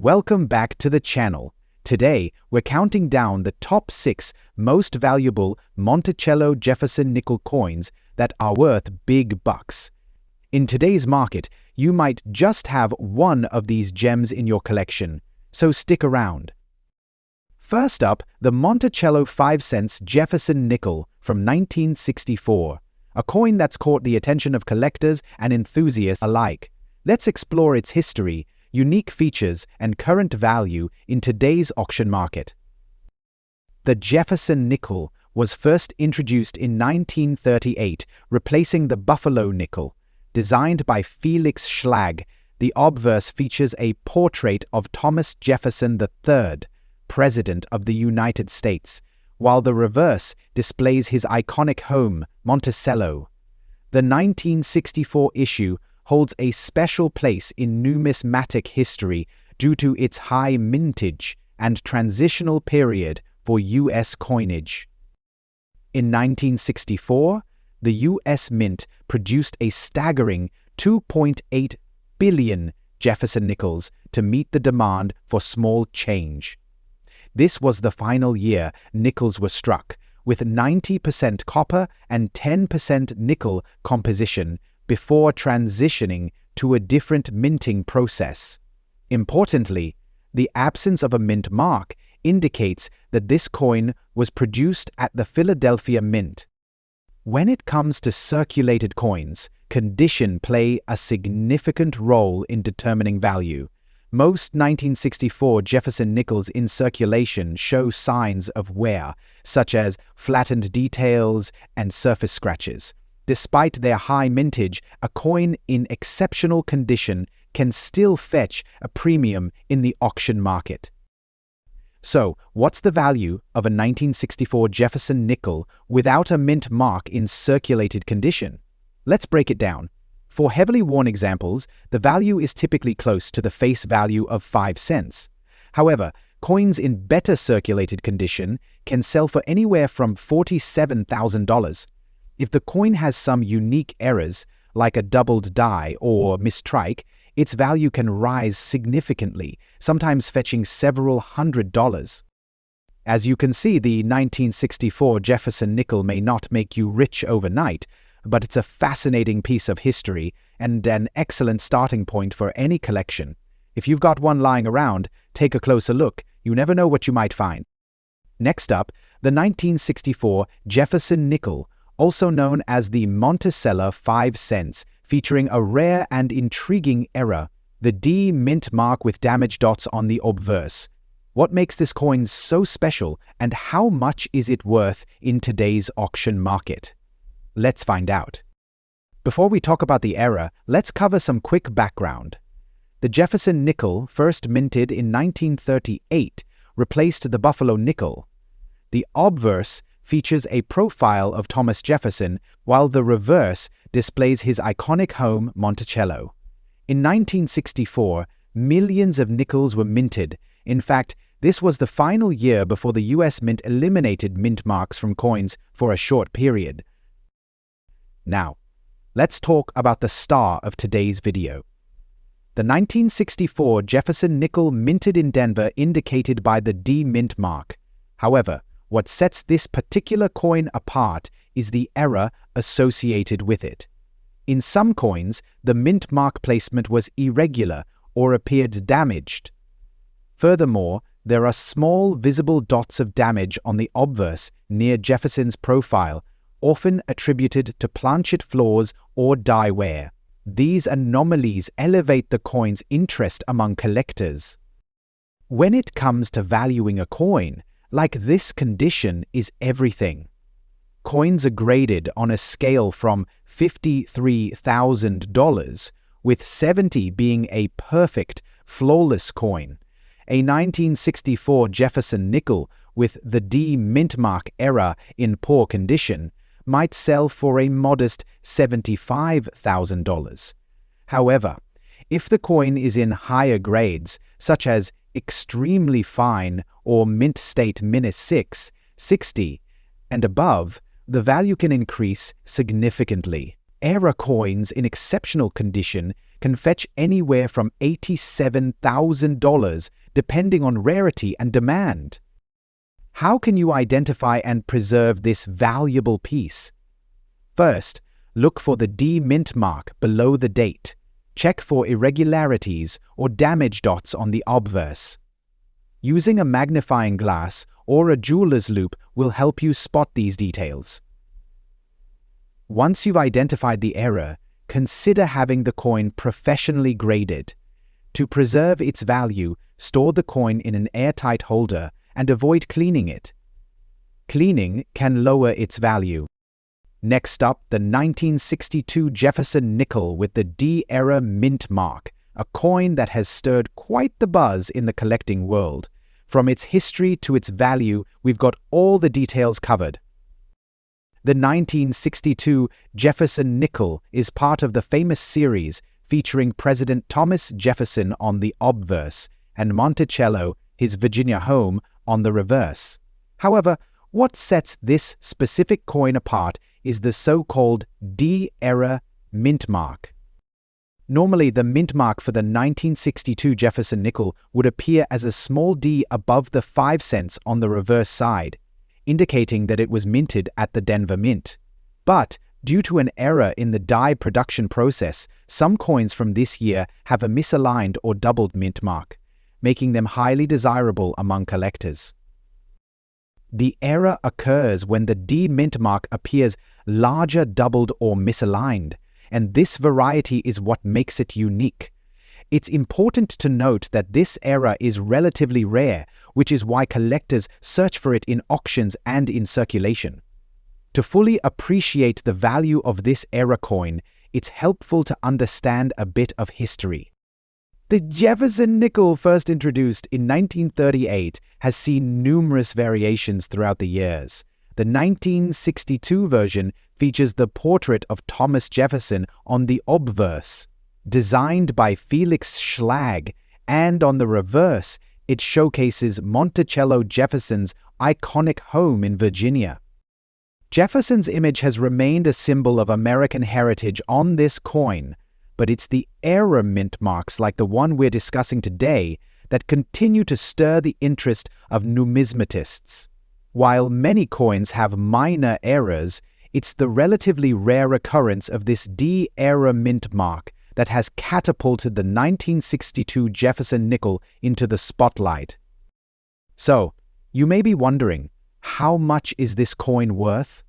Welcome back to the channel. Today, we're counting down the top 6 most valuable Monticello Jefferson nickel coins that are worth big bucks. In today's market, you might just have one of these gems in your collection, so stick around. First up, the Monticello 5 cents Jefferson nickel from 1964, a coin that's caught the attention of collectors and enthusiasts alike. Let's explore its history, unique features, and current value in today's auction market. The Jefferson nickel was first introduced in 1938, replacing the Buffalo nickel. Designed by Felix Schlag, the obverse features a portrait of Thomas Jefferson III, President of the United States, while the reverse displays his iconic home, Monticello. The 1964 issue holds a special place in numismatic history due to its high mintage and transitional period for U.S. coinage. In 1964, the U.S. Mint produced a staggering 2.8 billion Jefferson nickels to meet the demand for small change. This was the final year nickels were struck, with 90% copper and 10% nickel composition before transitioning to a different minting process. Importantly, the absence of a mint mark indicates that this coin was produced at the Philadelphia Mint. When it comes to circulated coins, condition play a significant role in determining value. Most 1964 Jefferson nickels in circulation show signs of wear, such as flattened details and surface scratches. Despite their high mintage, a coin in exceptional condition can still fetch a premium in the auction market. So, what's the value of a 1964 Jefferson nickel without a mint mark in circulated condition? Let's break it down. For heavily worn examples, the value is typically close to the face value of 5 cents. However, coins in better circulated condition can sell for anywhere from $47,000. If the coin has some unique errors, like a doubled die or mistrike, its value can rise significantly, sometimes fetching several $100s. As you can see, the 1964 Jefferson nickel may not make you rich overnight, but it's a fascinating piece of history and an excellent starting point for any collection. If you've got one lying around, take a closer look. You never know what you might find. Next up, the 1964 Jefferson nickel, also known as the Monticello 5 cents, featuring a rare and intriguing error, the D mint mark with damage dots on the obverse. What makes this coin so special, and how much is it worth in today's auction market? Let's find out. Before we talk about the error, let's cover some quick background. The Jefferson nickel, first minted in 1938, replaced the Buffalo nickel. The obverse features a profile of Thomas Jefferson, while the reverse displays his iconic home, Monticello. In 1964, millions of nickels were minted. In fact, this was the final year before the U.S. Mint eliminated mint marks from coins for a short period. Now, let's talk about the star of today's video. The 1964 Jefferson nickel minted in Denver indicated by the D mint mark. However, what sets this particular coin apart is the error associated with it. In some coins, the mint mark placement was irregular or appeared damaged. Furthermore, there are small visible dots of damage on the obverse near Jefferson's profile, often attributed to planchet flaws or die wear. These anomalies elevate the coin's interest among collectors. When it comes to valuing a coin, like this, condition is everything. Coins are graded on a scale from $53,000, with 70 being a perfect, flawless coin. A 1964 Jefferson nickel with the D mint mark error in poor condition might sell for a modest $75,000. However, if the coin is in higher grades, such as extremely fine or mint state -6, 60, and above, the value can increase significantly. Error coins in exceptional condition can fetch anywhere from $87,000 depending on rarity and demand. How can you identify and preserve this valuable piece? First, look for the D mint mark below the date. Check for irregularities or damage dots on the obverse. Using a magnifying glass or a jeweler's loupe will help you spot these details. Once you've identified the error, consider having the coin professionally graded. To preserve its value, store the coin in an airtight holder and avoid cleaning it. Cleaning can lower its value. Next up, the 1962 Jefferson nickel with the D-era mint mark, a coin that has stirred quite the buzz in the collecting world. From its history to its value, we've got all the details covered. The 1962 Jefferson nickel is part of the famous series featuring President Thomas Jefferson on the obverse and Monticello, his Virginia home, on the reverse. However, what sets this specific coin apart is the so-called D-era mint mark. Normally, the mint mark for the 1962 Jefferson nickel would appear as a small d above the 5 cents on the reverse side, indicating that it was minted at the Denver Mint. But due to an error in the die production process, some coins from this year have a misaligned or doubled mint mark, making them highly desirable among collectors. The error occurs when the D mint mark appears larger, doubled, or misaligned, and this variety is what makes it unique. It's important to note that this error is relatively rare, which is why collectors search for it in auctions and in circulation. To fully appreciate the value of this error coin, it's helpful to understand a bit of history. The Jefferson nickel, first introduced in 1938, has seen numerous variations throughout the years. The 1962 version features the portrait of Thomas Jefferson on the obverse, designed by Felix Schlag, and on the reverse, it showcases Monticello Jefferson's iconic home in Virginia. Jefferson's image has remained a symbol of American heritage on this coin, but it's the error mint marks like the one we're discussing today that continue to stir the interest of numismatists. While many coins have minor errors, it's the relatively rare occurrence of this D-era mint mark that has catapulted the 1962 Jefferson nickel into the spotlight. So, you may be wondering, how much is this coin worth?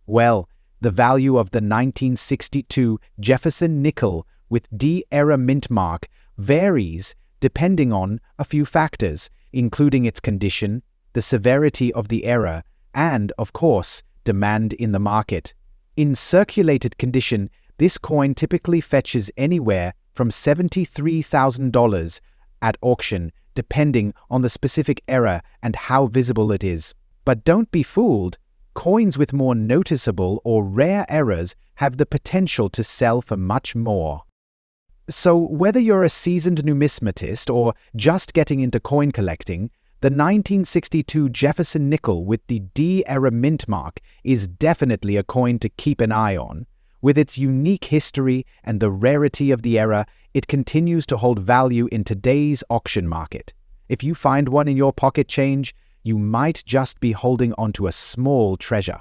Well, the value of the 1962 Jefferson nickel with D-era mint mark varies depending on a few factors, including its condition, the severity of the error, and, of course, demand in the market. In circulated condition, this coin typically fetches anywhere from $73,000 at auction, depending on the specific error and how visible it is. But don't be fooled. Coins with more noticeable or rare errors have the potential to sell for much more. So whether you're a seasoned numismatist or just getting into coin collecting, the 1962 Jefferson nickel with the D-era mint mark is definitely a coin to keep an eye on. With its unique history and the rarity of the era, it continues to hold value in today's auction market. If you find one in your pocket change, you might just be holding onto a small treasure.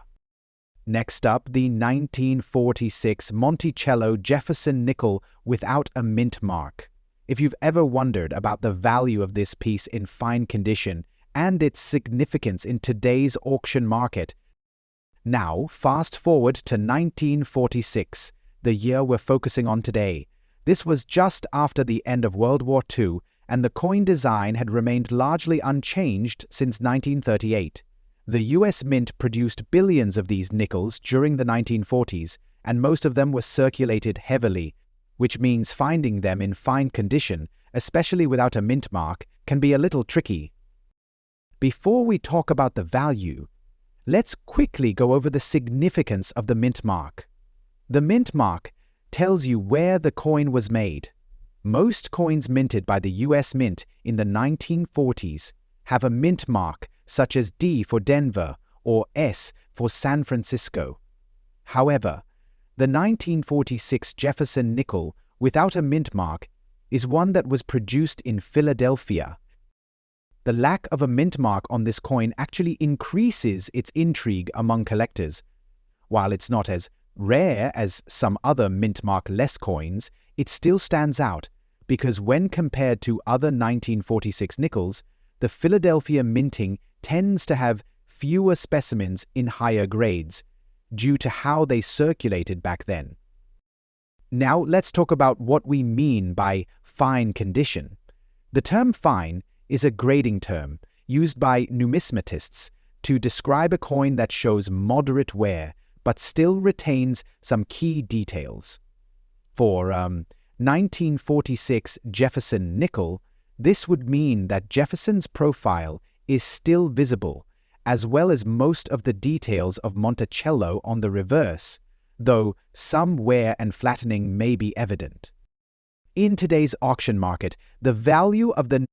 Next up, the 1946 Monticello Jefferson nickel without a mint mark. If you've ever wondered about the value of this piece in fine condition and its significance in today's auction market, now fast forward to 1946, the year we're focusing on today. This was just after the end of World War II, and the coin design had remained largely unchanged since 1938. The US Mint produced billions of these nickels during the 1940s, and most of them were circulated heavily, which means finding them in fine condition, especially without a mint mark, can be a little tricky. Before we talk about the value, let's quickly go over the significance of the mint mark. The mint mark tells you where the coin was made. Most coins minted by the US Mint in the 1940s have a mint mark such as D for Denver or S for San Francisco. However, the 1946 Jefferson nickel without a mint mark is one that was produced in Philadelphia. The lack of a mint mark on this coin actually increases its intrigue among collectors. While it's not as rare as some other mint mark-less coins, it still stands out because when compared to other 1946 nickels, the Philadelphia minting tends to have fewer specimens in higher grades due to how they circulated back then. Now let's talk about what we mean by fine condition. The term fine is a grading term used by numismatists to describe a coin that shows moderate wear but still retains some key details. For 1946 Jefferson nickel, this would mean that Jefferson's profile is still visible, as well as most of the details of Monticello on the reverse, though some wear and flattening may be evident. In today's auction market, the value of the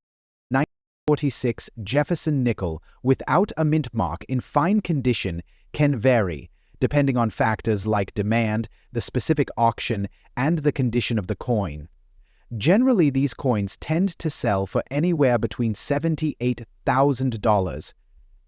1946 Jefferson nickel without a mint mark in fine condition can vary, depending on factors like demand, the specific auction, and the condition of the coin. Generally, these coins tend to sell for anywhere between $78,000.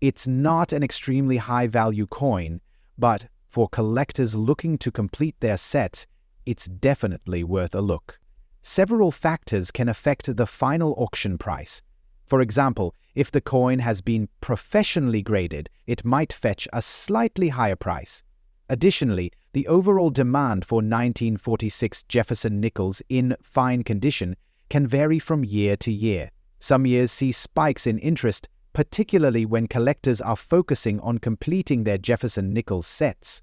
It's not an extremely high-value coin, but for collectors looking to complete their set, it's definitely worth a look. Several factors can affect the final auction price. For example, if the coin has been professionally graded, it might fetch a slightly higher price. Additionally, the overall demand for 1946 Jefferson nickels in fine condition can vary from year to year. Some years see spikes in interest, particularly when collectors are focusing on completing their Jefferson nickel sets.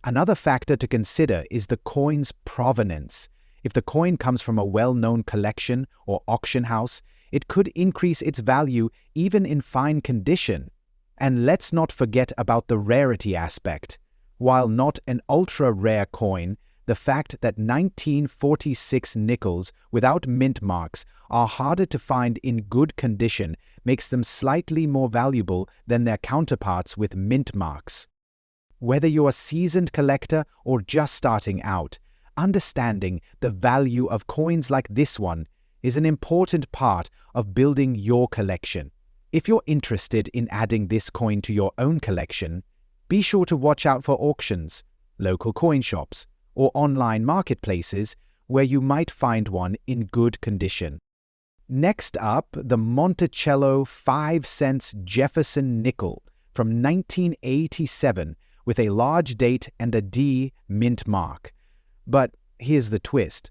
Another factor to consider is the coin's provenance. If the coin comes from a well-known collection or auction house, it could increase its value even in fine condition. And let's not forget about the rarity aspect. While not an ultra-rare coin, the fact that 1946 nickels without mint marks are harder to find in good condition makes them slightly more valuable than their counterparts with mint marks. Whether you're a seasoned collector or just starting out, understanding the value of coins like this one is an important part of building your collection. If you're interested in adding this coin to your own collection, be sure to watch out for auctions, local coin shops, or online marketplaces where you might find one in good condition. Next up, the Monticello 5-cent Jefferson nickel from 1987 with a large date and a D mint mark. But here's the twist.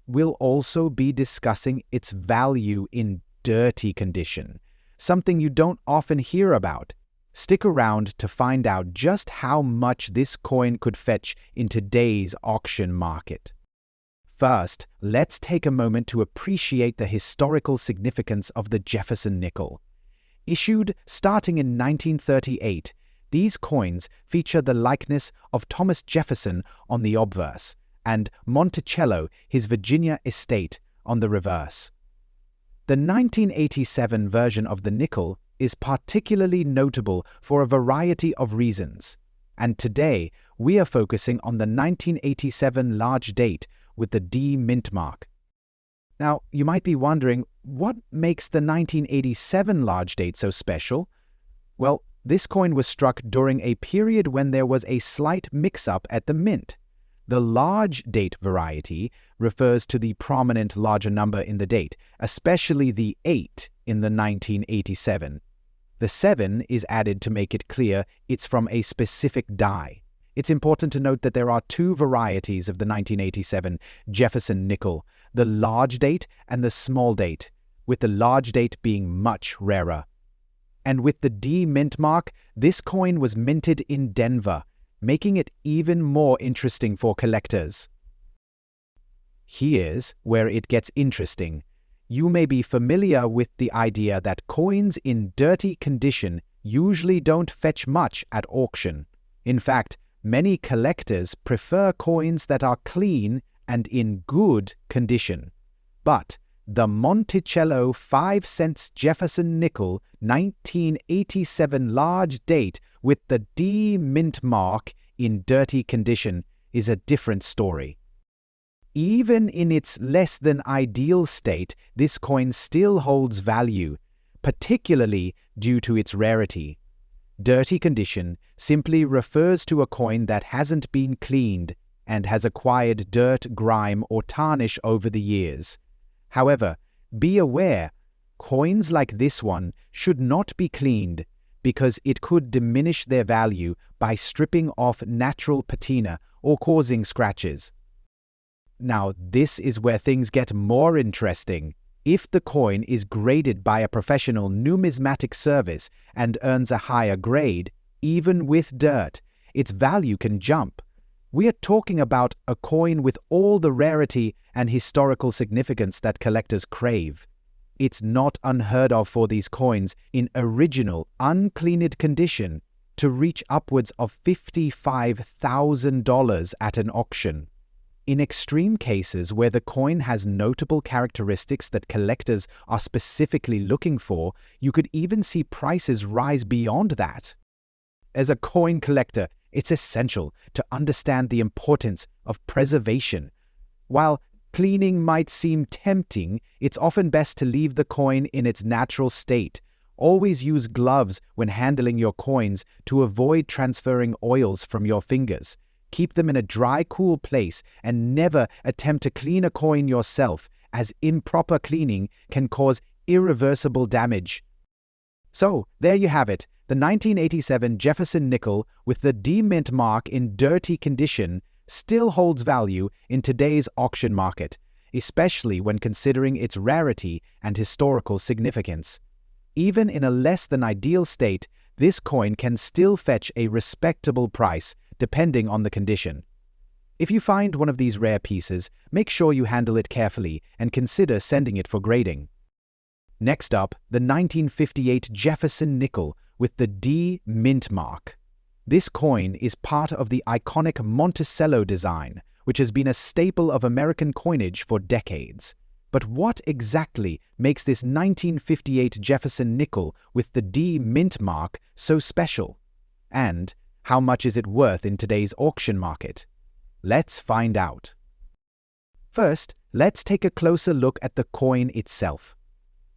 We'll also be discussing its value in dirty condition, something you don't often hear about. Stick around to find out just how much this coin could fetch in today's auction market. First, let's take a moment to appreciate the historical significance of the Jefferson nickel. Issued starting in 1938, these coins feature the likeness of Thomas Jefferson on the obverse and Monticello, his Virginia estate, on the reverse. The 1987 version of the nickel is particularly notable for a variety of reasons, and today we are focusing on the 1987 large date with the D mint mark. Now, you might be wondering, what makes the 1987 large date so special? Well, this coin was struck during a period when there was a slight mix-up at the mint. The large date variety refers to the prominent larger number in the date, especially the 8 in the 1987. The 7 is added to make it clear it's from a specific die. It's important to note that there are two varieties of the 1987 Jefferson nickel, the large date and the small date, with the large date being much rarer. And with the D mint mark, this coin was minted in Denver, making it even more interesting for collectors. Here's where it gets interesting. You may be familiar with the idea that coins in dirty condition usually don't fetch much at auction. In fact, many collectors prefer coins that are clean and in good condition. But the Monticello 5-cent Jefferson nickel 1987 large date with the D mint mark in dirty condition is a different story. Even in its less than ideal state, this coin still holds value, particularly due to its rarity. Dirty condition simply refers to a coin that hasn't been cleaned and has acquired dirt, grime, or tarnish over the years. However, be aware, coins like this one should not be cleaned because it could diminish their value by stripping off natural patina or causing scratches. Now, this is where things get more interesting. If the coin is graded by a professional numismatic service and earns a higher grade, even with dirt, its value can jump. We are talking about a coin with all the rarity and historical significance that collectors crave. It's not unheard of for these coins in original, uncleaned condition to reach upwards of $55,000 at an auction. In extreme cases where the coin has notable characteristics that collectors are specifically looking for, you could even see prices rise beyond that. As a coin collector, it's essential to understand the importance of preservation. While cleaning might seem tempting, it's often best to leave the coin in its natural state. Always use gloves when handling your coins to avoid transferring oils from your fingers. Keep them in a dry, cool place and never attempt to clean a coin yourself, as improper cleaning can cause irreversible damage. So, there you have it, the 1987 Jefferson nickel with the D mint mark in dirty condition still holds value in today's auction market, especially when considering its rarity and historical significance. Even in a less than ideal state, this coin can still fetch a respectable price, depending on the condition. If you find one of these rare pieces, make sure you handle it carefully and consider sending it for grading. Next up, the 1958 Jefferson nickel with the D mint mark. This coin is part of the iconic Monticello design, which has been a staple of American coinage for decades. But what exactly makes this 1958 Jefferson nickel with the D mint mark so special? And how much is it worth in today's auction market? Let's find out. First, let's take a closer look at the coin itself.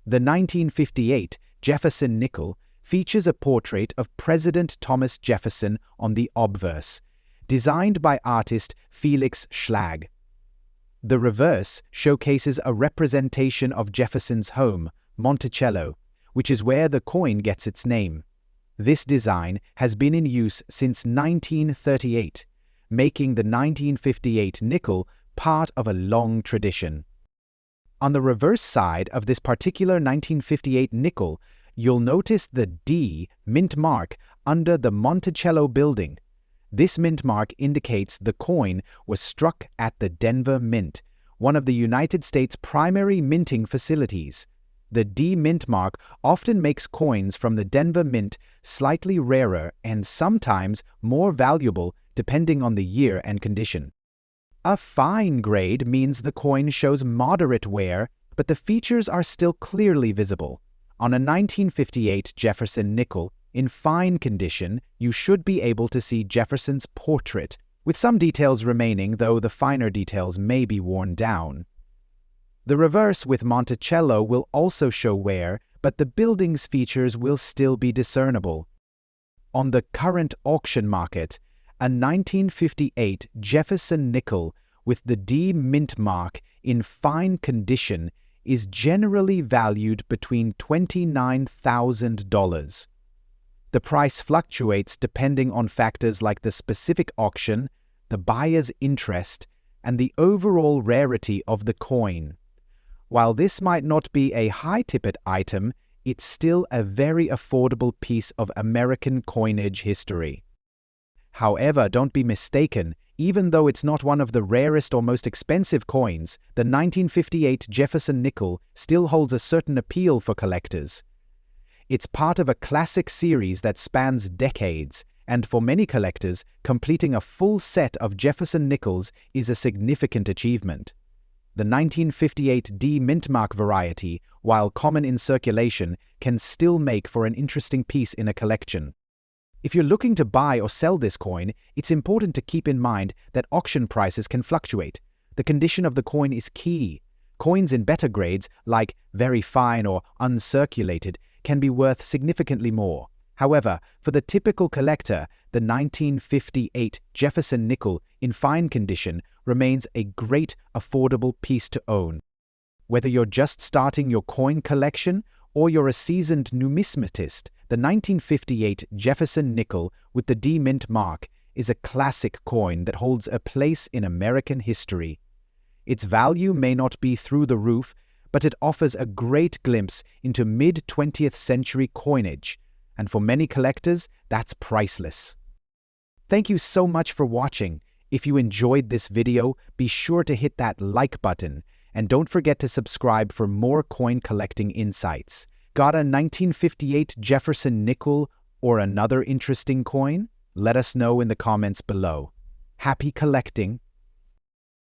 The 1958 Jefferson nickel features a portrait of President Thomas Jefferson on the obverse, designed by artist Felix Schlag. The reverse showcases a representation of Jefferson's home, Monticello, which is where the coin gets its name. This design has been in use since 1938, making the 1958 nickel part of a long tradition. On the reverse side of this particular 1958 nickel, you'll notice the D mint mark under the Monticello building. This mint mark indicates the coin was struck at the Denver Mint, one of the United States' primary minting facilities. The D mint mark often makes coins from the Denver Mint slightly rarer and sometimes more valuable depending on the year and condition. A fine grade means the coin shows moderate wear, but the features are still clearly visible. On a 1958 Jefferson nickel in fine condition, you should be able to see Jefferson's portrait, with some details remaining, though the finer details may be worn down. The reverse with Monticello will also show wear, but the building's features will still be discernible. On the current auction market, a 1958 Jefferson nickel with the D mint mark in fine condition is generally valued between $29,000. The price fluctuates depending on factors like the specific auction, the buyer's interest, and the overall rarity of the coin. While this might not be a high-ticket item, it's still a very affordable piece of American coinage history. However, don't be mistaken, even though it's not one of the rarest or most expensive coins, the 1958 Jefferson nickel still holds a certain appeal for collectors. It's part of a classic series that spans decades, and for many collectors, completing a full set of Jefferson nickels is a significant achievement. The 1958 D mint mark variety, while common in circulation, can still make for an interesting piece in a collection. If you're looking to buy or sell this coin, it's important to keep in mind that auction prices can fluctuate. the condition of the coin is key. Coins in better grades, like very fine or uncirculated, can be worth significantly more. However, for the typical collector, the 1958 Jefferson nickel in fine condition remains a great, affordable piece to own. Whether you're just starting your coin collection or you're a seasoned numismatist, the 1958 Jefferson nickel with the D Mint mark is a classic coin that holds a place in American history. Its value may not be through the roof, but it offers a great glimpse into mid-20th century coinage, and for many collectors, that's priceless. Thank you so much for watching. If you enjoyed this video, be sure to hit that like button, and don't forget to subscribe for more coin collecting insights. Got a 1958 Jefferson nickel or another interesting coin? Let us know in the comments below. Happy collecting!